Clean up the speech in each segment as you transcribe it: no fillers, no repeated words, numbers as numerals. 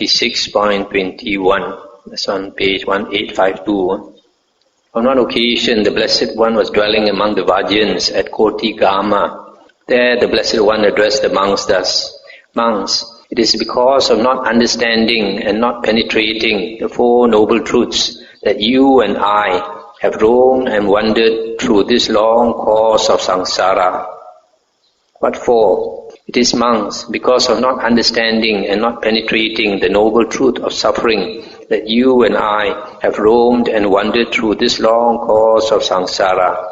56.21. That's on page 1852. On one occasion, the Blessed One was dwelling among the Vajjans at Koti Gama. There the Blessed One addressed the monks thus: Monks, it is because of not understanding and not penetrating the Four Noble Truths that you and I have roamed and wandered through this long course of samsara. What for? It is, monks, because of not understanding and not penetrating the noble truth of suffering that you and I have roamed and wandered through this long course of samsara.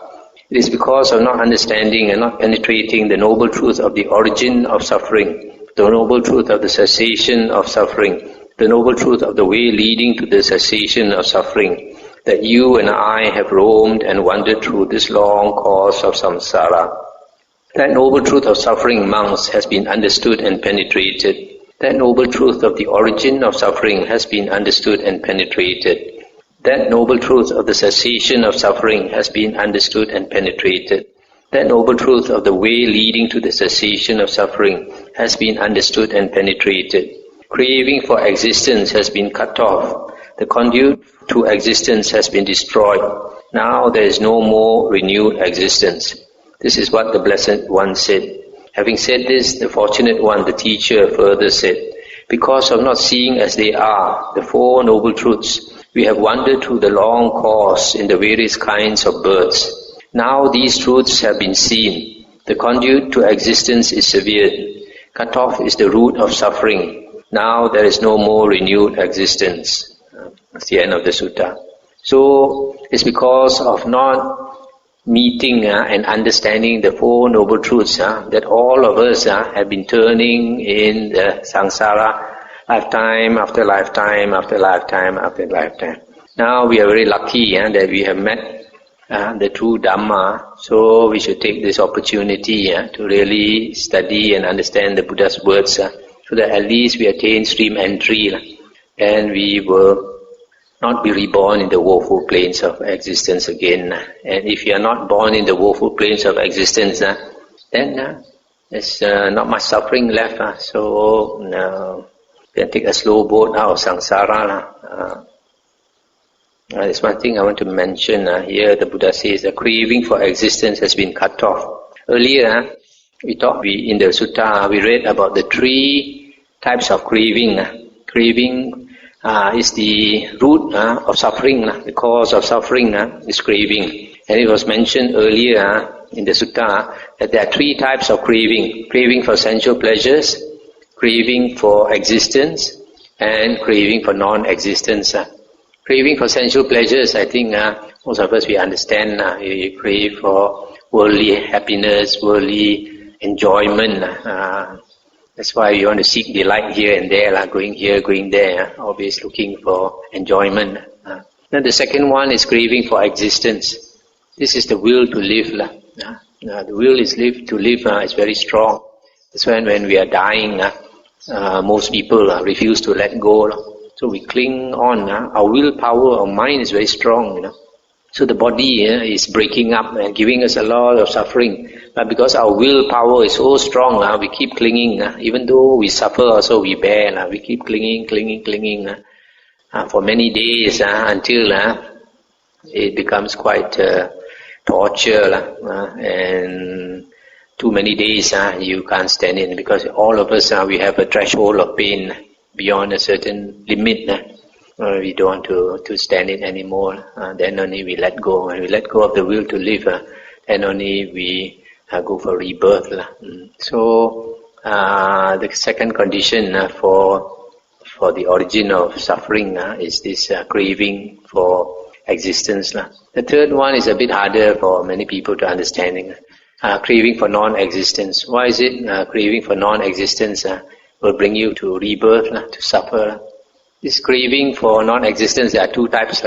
It is because of not understanding and not penetrating the noble truth of the origin of suffering, the noble truth of the cessation of suffering, the noble truth of the way leading to the cessation of suffering, that you and I have roamed and wandered through this long course of samsara. That noble truth of suffering, monks, has been understood and penetrated. That noble truth of the origin of suffering has been understood and penetrated. That noble truth of the cessation of suffering has been understood and penetrated. That noble truth of the way leading to the cessation of suffering has been understood and penetrated. Craving for existence has been cut off. The conduit to existence has been destroyed. Now there is no more renewed existence. This is what the Blessed One said. Having said this, the Fortunate One, the teacher, further said, because of not seeing as they are, the Four Noble Truths, we have wandered through the long course in the various kinds of births. Now these truths have been seen. The conduit to existence is severed. Cut off is the root of suffering. Now there is no more renewed existence. That's the end of the sutta. So it's because of not meeting and understanding the Four Noble Truths that all of us have been turning in the samsara lifetime after lifetime after lifetime after lifetime. Now we are very lucky that we have met the true Dhamma, so we should take this opportunity to really study and understand the Buddha's words so that at least we attain stream entry and we will not be reborn in the woeful planes of existence again. And if you are not born in the woeful planes of existence, then there's not much suffering left. So you can take a slow boat out of samsara. There's one thing I want to mention here. The Buddha says the craving for existence has been cut off. Earlier, in the sutta, we read about the 3 types of craving. Craving is the root of suffering. The cause of suffering is craving. And it was mentioned earlier in the sutta that there are 3 types of craving. Craving for sensual pleasures, craving for existence, and craving for non-existence. Craving for sensual pleasures, I think most of us, we understand. We crave for worldly happiness, worldly enjoyment. That's why we want to seek delight here and there, going here, going there, always looking for enjoyment. Then the second one is craving for existence. This is the will to live. The will to live is very strong. That's when we are dying, most people refuse to let go. So we cling on. Our willpower, our mind is very strong. So the body is breaking up and giving us a lot of suffering. But because our willpower is so strong, we keep clinging. Even though we suffer, also we bear. We keep clinging for many days until it becomes quite torture. And too many days you can't stand it, because all of us we have a threshold of pain beyond a certain limit. We don't want to stand it anymore. Then only we let go. When we let go of the will to live, then only we go for rebirth. So the second condition for the origin of suffering is this craving for existence. The third one is a bit harder for many people to understand. Craving for non-existence. Why is it craving for non-existence will bring you to rebirth, to suffer? This craving for non-existence, there are 2 types.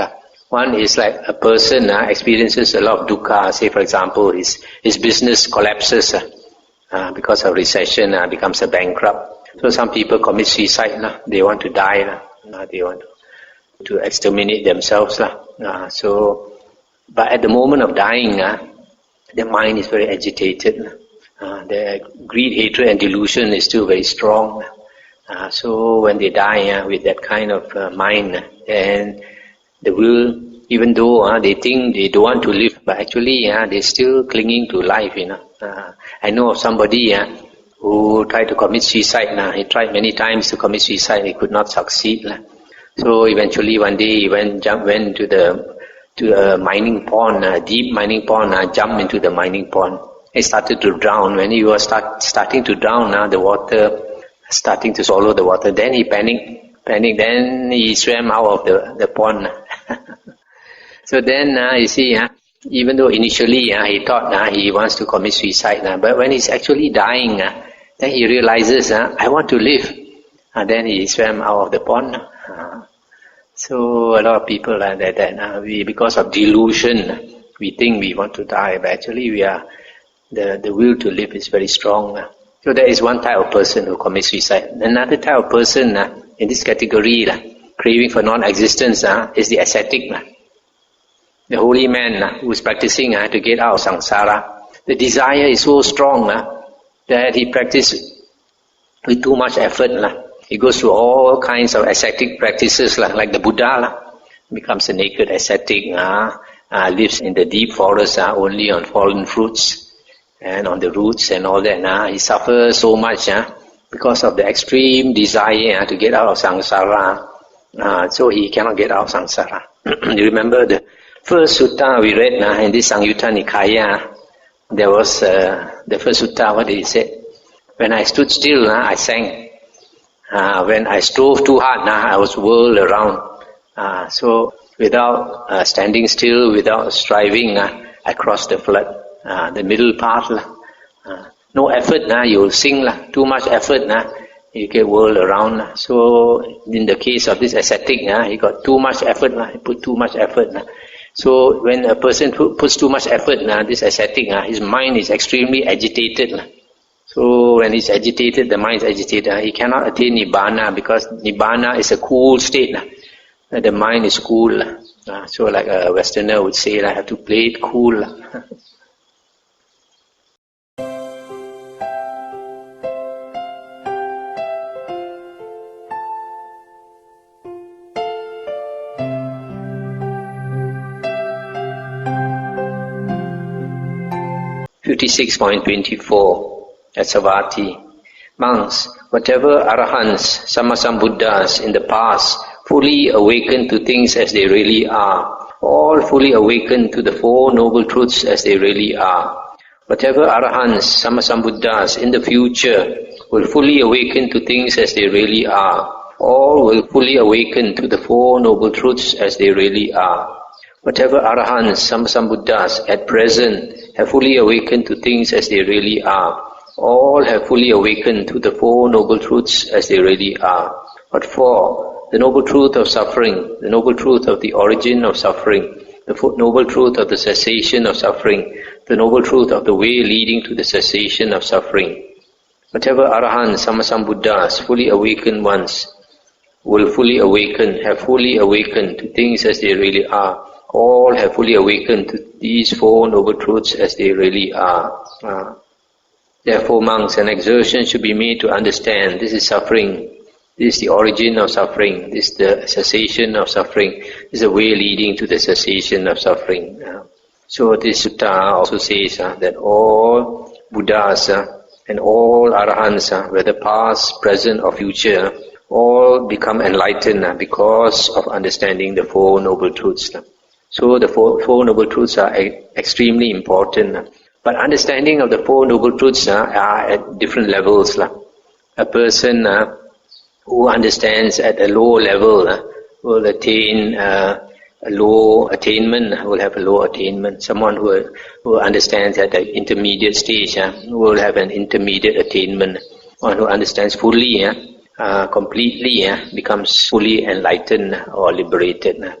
One is like a person experiences a lot of dukkha. Say for example, his business collapses because of recession, becomes a bankrupt. So some people commit suicide. They want to die. They want to exterminate themselves. But at the moment of dying, their mind is very agitated. Their greed, hatred and delusion is still very strong. So when they die with that kind of mind, and the will, even though they think they don't want to live, but actually they're still clinging to life. I know of somebody who tried to commit suicide. He tried many times to commit suicide. He could not succeed. So eventually one day he went to a mining pond, a deep mining pond. Jumped into the mining pond. He started to drown. When he was starting to drown, the water starting to swallow the water. Then he panicked. Then he swam out of the pond. So then you see, even though initially he thought he wants to commit suicide, but when he's actually dying, then he realizes, I want to live. Then he swam out of the pond. So a lot of people like that. We, because of delusion, we think we want to die, but actually the will to live is very strong. So there is one type of person who commits suicide. Another type of person in this category, craving for non-existence, is the ascetic. The holy man who is practicing to get out of samsara. The desire is so strong that he practices with too much effort. He goes through all kinds of ascetic practices, like the Buddha. Becomes a naked ascetic, lives in the deep forest only on fallen fruits and on the roots and all that. He suffers so much because of the extreme desire to get out of samsara. So he cannot get out of samsara. You remember the first sutta we read in this Samyutta Nikaya? There was the first sutta. What did he say? When I stood still, I sang. When I strove too hard, I was whirled around. So without standing still, without striving, I crossed the flood. The middle path. No effort, you'll sing. Too much effort, you get whirled around. So in the case of this ascetic, he got too much effort. He put too much effort. So when a person puts too much effort, this ascetic, his mind is extremely agitated. So when he's agitated, the mind is agitated. He cannot attain nibbana, because nibbana is a cool state. The mind is cool. So like a Westerner would say, I have to play it cool. .24 at Savatthi. Monks, whatever arahants, sammasambuddhas in the past fully awakened to things as they really are, all fully awakened to the Four Noble Truths as they really are. Whatever arahants, sammasambuddhas in the future will fully awaken to things as they really are, all will fully awaken to the Four Noble Truths as they really are. Whatever arahants, sammasambuddhas at present have fully awakened to things as they really are, all have fully awakened to the Four Noble Truths as they really are. What for? The Noble Truth of suffering, the Noble Truth of the origin of suffering, the Noble Truth of the cessation of suffering, the Noble Truth of the way leading to the cessation of suffering. Whatever arahants, sammasambuddhas, fully awakened ones, will fully awaken, have fully awakened to things as they really are, all have fully awakened to these Four Noble Truths as they really are. Therefore, monks, an exertion should be made to understand this is suffering, this is the origin of suffering, this is the cessation of suffering, this is the way leading to the cessation of suffering. So this sutta also says that all Buddhas and all Arahants, whether past, present or future, all become enlightened because of understanding the Four Noble Truths. So the Four Noble Truths are extremely important. But understanding of the Four Noble Truths are at different levels. A person who understands at a low level will attain a low attainment, will have a low attainment. Someone who understands at the intermediate stage will have an intermediate attainment. One who understands fully, completely, becomes fully enlightened or liberated.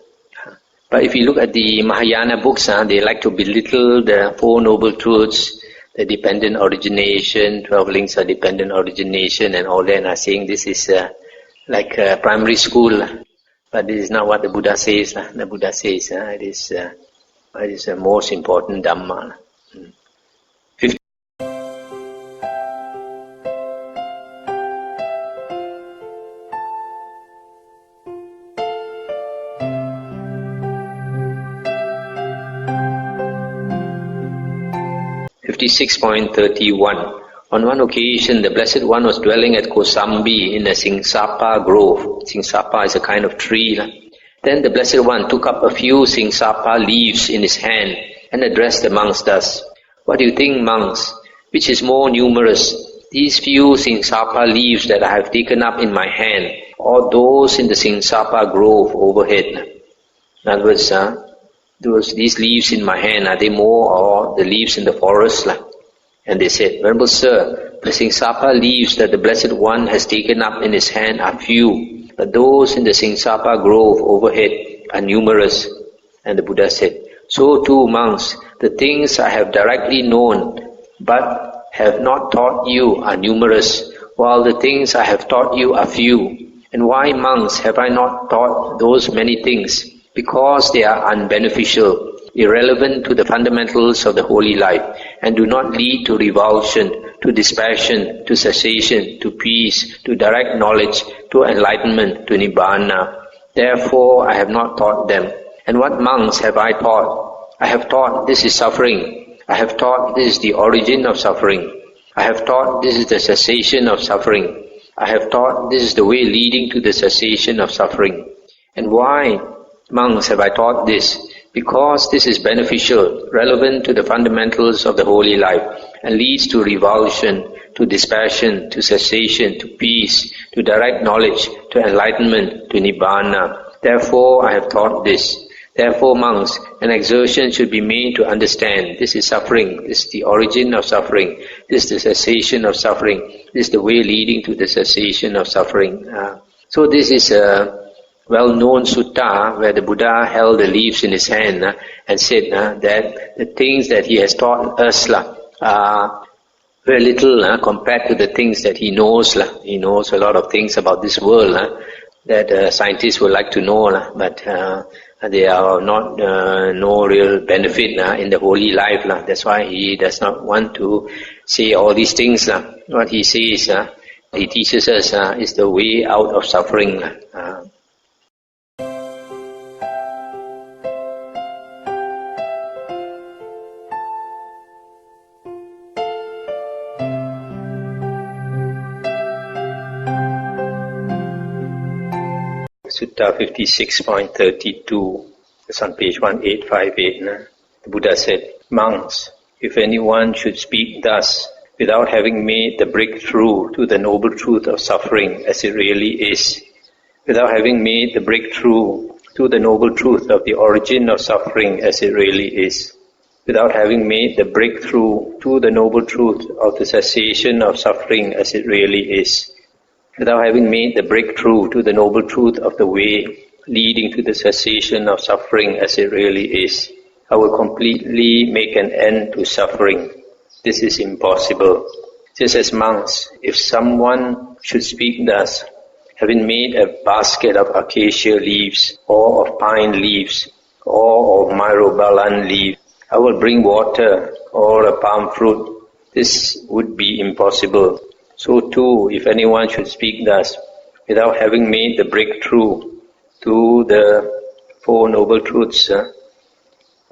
But if you look at the Mahayana books, they like to belittle the Four Noble Truths, the dependent origination, 12 links of dependent origination and all that, and are saying this is like primary school. But this is not what the Buddha says. The Buddha says it is the most important Dhamma. 56.31. On one occasion, the Blessed One was dwelling at Kosambi in a Singsapa grove. Singsapa is a kind of tree. Then the Blessed One took up a few Singsapa leaves in his hand and addressed the monks thus. What do you think, monks? Which is more numerous, these few Singsapa leaves that I have taken up in my hand, or those in the Singsapa grove overhead? In other words, these leaves in my hand, are they more or the leaves in the forest? And they said, Venerable Sir, the Singsapa leaves that the Blessed One has taken up in his hand are few, but those in the Singsapa grove overhead are numerous. And the Buddha said, so too, monks, the things I have directly known but have not taught you are numerous, while the things I have taught you are few. And why, monks, have I not taught those many things? Because they are unbeneficial, irrelevant to the fundamentals of the holy life, and do not lead to revulsion, to dispassion, to cessation, to peace, to direct knowledge, to enlightenment, to nibbana. Therefore I have not taught them. And what, monks, have I taught? I have taught this is suffering. I have taught this is the origin of suffering. I have taught this is the cessation of suffering. I have taught this is the way leading to the cessation of suffering. And why, monks, have I taught this? Because this is beneficial, relevant to the fundamentals of the holy life, and leads to revulsion, to dispassion, to cessation, to peace, to direct knowledge, to enlightenment, to nibbana. Therefore I have taught this. Therefore, monks, an exertion should be made to understand this is suffering, this is the origin of suffering, this is the cessation of suffering, this is the way leading to the cessation of suffering. So this is a well-known sutta where the Buddha held the leaves in his hand and said that the things that he has taught us are very little compared to the things that he knows. He knows a lot of things about this world that scientists would like to know, but they are not no real benefit in the holy life. That's why he does not want to say all these things. What he says, he teaches us is the way out of suffering. Sutta 56.32, it's on page 1858. The Buddha said, monks, if anyone should speak thus, without having made the breakthrough to the noble truth of suffering as it really is, without having made the breakthrough to the noble truth of the origin of suffering as it really is, without having made the breakthrough to the noble truth of the cessation of suffering as it really is, without having made the breakthrough to the noble truth of the way leading to the cessation of suffering as it really is, I will completely make an end to suffering. This is impossible. Just as monks, if someone should speak thus, having made a basket of acacia leaves, or of pine leaves, or of myrobalan leaves, I will bring water or a palm fruit. This would be impossible. So too, if anyone should speak thus, without having made the breakthrough to the Four Noble Truths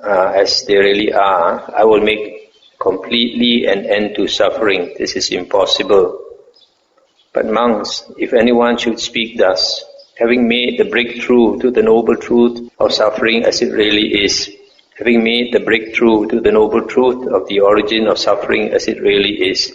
as they really are, I will make completely an end to suffering. This is impossible. But monks, if anyone should speak thus, having made the breakthrough to the Noble Truth of suffering as it really is, having made the breakthrough to the Noble Truth of the origin of suffering as it really is,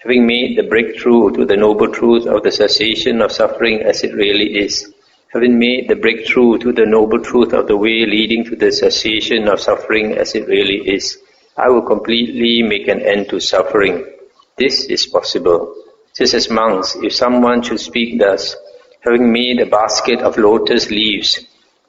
having made the breakthrough to the noble truth of the cessation of suffering as it really is, having made the breakthrough to the noble truth of the way leading to the cessation of suffering as it really is, I will completely make an end to suffering. This is possible. Just as monks, if someone should speak thus, having made a basket of lotus leaves,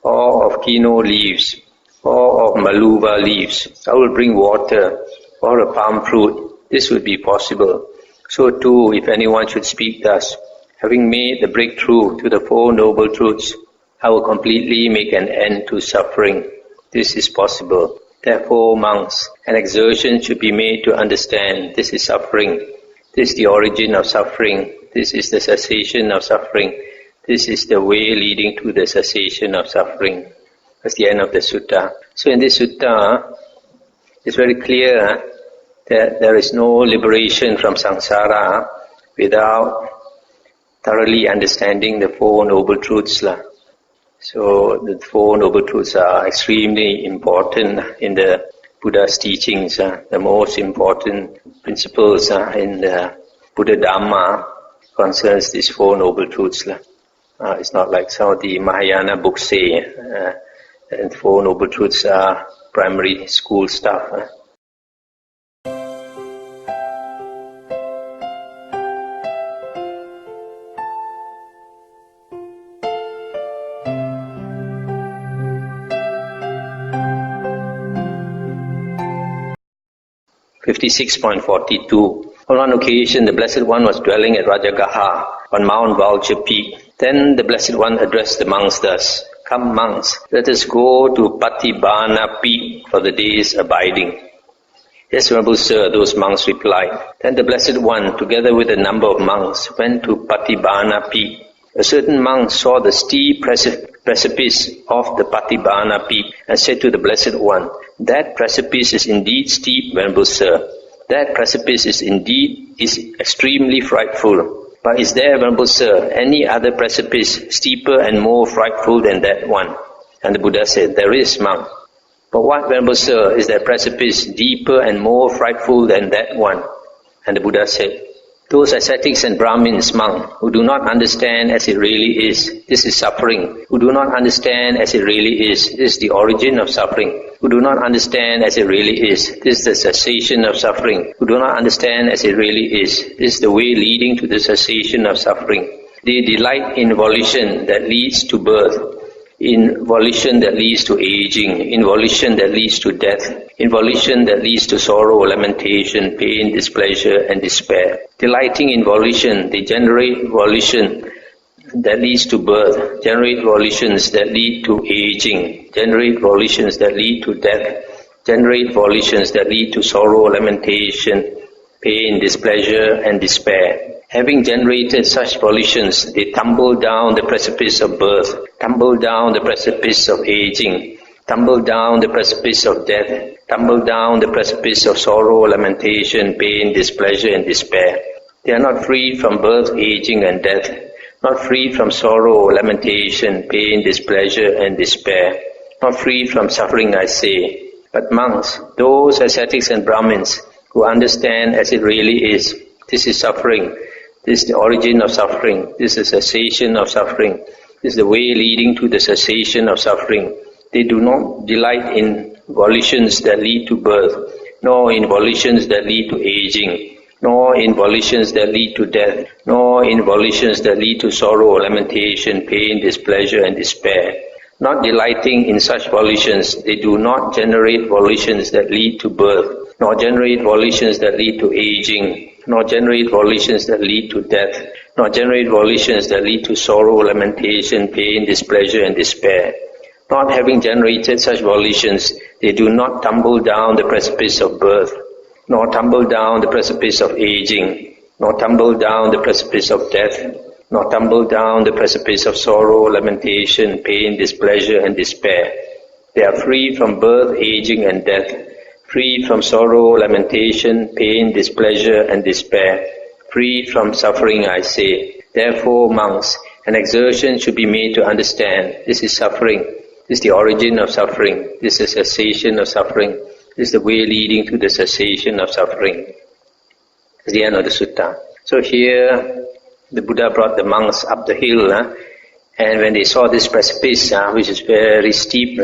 or of kino leaves, or of maluva leaves, I will bring water or a palm fruit. This would be possible. So too, if anyone should speak thus, having made the breakthrough to the Four Noble Truths, I will completely make an end to suffering. This is possible. Therefore, monks, an exertion should be made to understand this is suffering, this is the origin of suffering, this is the cessation of suffering, this is the way leading to the cessation of suffering. That's the end of the sutta. So in this sutta, it's very clear There is no liberation from samsara without thoroughly understanding the Four Noble Truths. So the Four Noble Truths are extremely important in the Buddha's teachings. The most important principles in the Buddha Dhamma concerns these Four Noble Truths. It's not like some of the Mahayana books say, and Four Noble Truths are primary school stuff. 56.42. On one occasion, the Blessed One was dwelling at Rajagaha on Mount Vulture Peak. Then the Blessed One addressed the monks thus: "Come, monks, let us go to Patibana Peak for the day's abiding." "Yes, Venerable Sir," those monks replied. Then the Blessed One, together with a number of monks, went to Patibana Peak. A certain monk saw the steep precipice of the Patibana Peak and said to the Blessed One, "That precipice is indeed steep, Venerable Sir. That precipice is extremely frightful. But is there, Venerable Sir, any other precipice steeper and more frightful than that one?" And the Buddha said, "There is, monk." "But what, Venerable Sir, is that precipice deeper and more frightful than that one?" And the Buddha said, "Those ascetics and Brahmins, monk, who do not understand as it really is, this is suffering. Who do not understand as it really is, this is the origin of suffering. Who do not understand as it really is, this is the cessation of suffering. Who do not understand as it really is, this is the way leading to the cessation of suffering. They delight in volition that leads to birth, in volition that leads to aging, in volition that leads to death, in volition that leads to sorrow, lamentation, pain, displeasure, and despair. Delighting in volition, they generate volition that leads to birth, generate volitions that lead to aging, generate volitions that lead to death, generate volitions that lead to sorrow, lamentation, pain, displeasure, and despair. Having generated such volitions, they tumble down the precipice of birth, tumble down the precipice of aging, tumble down the precipice of death, tumble down the precipice of sorrow, lamentation, pain, displeasure, and despair. They are not freed from birth, aging, and death, not freed from sorrow, lamentation, pain, displeasure, and despair, not freed from suffering, I say. But monks, those ascetics and Brahmins who understand as it really is, this is suffering, this is the origin of suffering, this is cessation of suffering, this is the way leading to the cessation of suffering. They do not delight in volitions that lead to birth, nor in volitions that lead to aging, nor in volitions that lead to death, nor in volitions that lead to sorrow, lamentation, pain, displeasure, and despair. Not delighting in such volitions, they do not generate volitions that lead to birth, nor generate volitions that lead to aging, nor generate volitions that lead to death, nor generate volitions that lead to sorrow, lamentation, pain, displeasure, and despair. Not having generated such volitions, they do not tumble down the precipice of birth, nor tumble down the precipice of aging, nor tumble down the precipice of death, nor tumble down the precipice of sorrow, lamentation, pain, displeasure, and despair. They are free from birth, aging, and death, freed from sorrow, lamentation, pain, displeasure, and despair, freed from suffering, I say. Therefore, monks, an exertion should be made to understand this is suffering, this is the origin of suffering, this is cessation of suffering, this is the way leading to the cessation of suffering. That's the end of the sutta. So here, the Buddha brought the monks up the hill, and when they saw this precipice, which is very steep,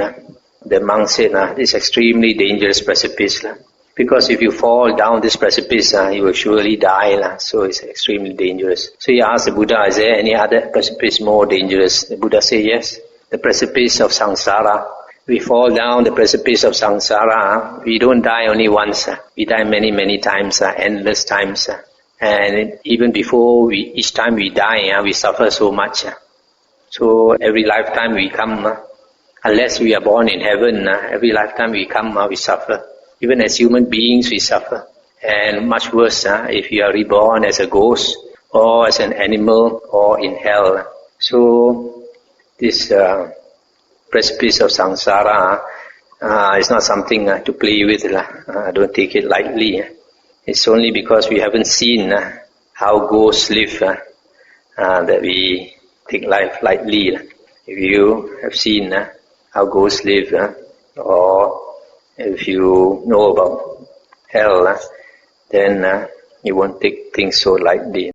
the monk said, "This is extremely dangerous precipice. Because if you fall down this precipice, you will surely die. So it's extremely dangerous." So he asked the Buddha, "Is there any other precipice more dangerous?" The Buddha said, "Yes, the precipice of samsara. We fall down the precipice of samsara, we don't die only once. We die many, many times, endless times. And even before each time we die, we suffer so much. So every lifetime we come, unless we are born in heaven, every lifetime we come, we suffer. Even as human beings, we suffer. And much worse, if you are reborn as a ghost, or as an animal, or in hell. So this precipice of samsara is not something to play with. Don't take it lightly. It's only because we haven't seen how ghosts live that we take life lightly. If you have seen how ghosts live, or if you know about hell, then you won't take things so lightly.